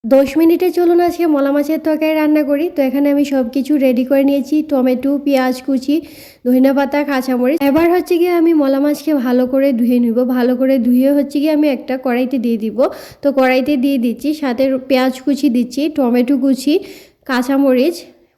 10 মিনিটে চলুন আজকে মলা মাছের তরকারি রান্না করি। তো এখানে আমি সব কিছু রেডি করে নিয়েছি, টমেটো, পেঁয়াজ কুচি, ধনেপাতা, কাঁচামরিচ। এবার হচ্ছে গিয়ে আমি মলা মাছকে ভালো করে ধুয়ে নিব। ভালো করে ধুয়ে হচ্ছে গিয়ে আমি একটা কড়াইতে দিয়ে দিব। তো কড়াইতে দিয়ে দিচ্ছি, সাথে পেঁয়াজ কুচি দিচ্ছি, টমেটো কুচি, কাঁচামরিচ,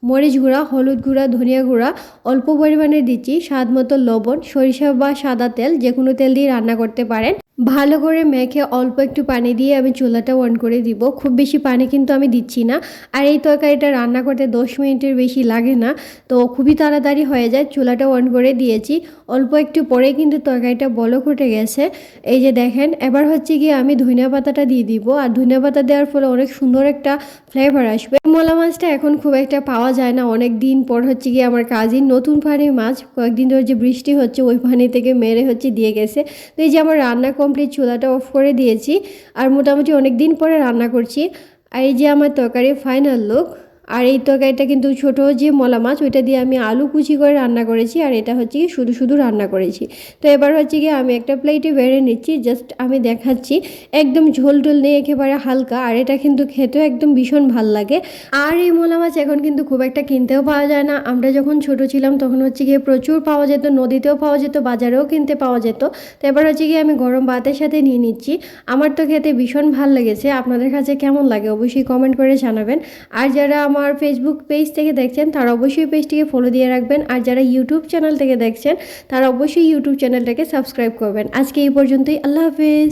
মরিচ গুঁড়া, হলুদ গুঁড়া, ধনিয়া গুঁড়া অল্প পরিমাণে দিচ্ছি, স্বাদ মতো লবণ, সরিষা বা সাদা তেল যে কোনো তেল দিয়ে রান্না করতে পারেন। ভালো করে মেখে অল্প একটু পানি দিয়ে আমি চুলাটা অন করে দিব। খুব বেশি পানি কিন্তু আমি দিচ্ছি না। আর এই তরকারিটা রান্না করতে 10 মিনিটের বেশি লাগে না, তো খুবই তাড়াতাড়ি হয়ে যায়। চুলাটা অন করে দিয়েছি, অল্প একটু পরে কিন্তু তরকারিটা বলক উঠে গেছে। এই যে দেখেন, এবার হচ্ছে গিয়ে আমি ধনিয়া পাতাটা দিয়ে দিব। আর ধনিয়া পাতা দেওয়ার ফলে অনেক সুন্দর একটা ফ্লেভার আসবে। মলা মাছটা এখন খুব একটা পাওয়া যায় না, অনেক দিন পর হচ্ছে গিয়ে আমার কাজিন নতুন পানির মাছ কয়েকদিন ধরে যে বৃষ্টি হচ্ছে ওই পানি থেকে মেরে হচ্ছে দিয়ে গেছে। তো এই যে আমার রান্না কমপ্লিট, চুলাটা অফ করে দিয়েছি। আর মোটামুটি অনেক দিন পরে রান্না করছি। আর এই যে আমার তরকারি ফাইনাল লুক। আর এই তরকারিটা কিন্তু ছোট যে মলা মাছ ওইটা দিয়ে আমি আলু কুচি করে রান্না করেছি, আর এটা হচ্ছে কি শুধু শুধু রান্না করেছি। তো এবার হচ্ছে কি আমি একটা প্লেটে বেড়ে নিচ্ছি, জাস্ট আমি দেখাচ্ছি। একদম ঝোল টোল নেই, একেবারে হালকা। আর এটা কিন্তু খেতেও একদম ভীষণ ভাল লাগে। আর এই মলা মাছ এখন কিন্তু খুব একটা কিনতেও পাওয়া যায় না। আমরা যখন ছোট ছিলাম তখন হচ্ছে গিয়ে প্রচুর পাওয়া যেত, নদীতেও পাওয়া যেত, বাজারেও কিনতে পাওয়া যেত। তো এবার হচ্ছে গিয়ে আমি গরম ভাতের সাথে নিয়ে নিচ্ছি। আমার তো খেতে ভীষণ ভাল লেগেছে। আপনাদের কাছে কেমন লাগে অবশ্যই কমেন্ট করে জানাবেন। আর যারা আমার ফেসবুক পেজ থেকে দেখছেন তারা অবশ্যই পেজটিকে ফলো দিয়ে রাখবেন। আর যারা ইউটিউব চ্যানেল থেকে দেখছেন তারা অবশ্যই ইউটিউব চ্যানেলটাকে সাবস্ক্রাইব করবেন। আজকে এই পর্যন্তই, আল্লাহ হাফেজ।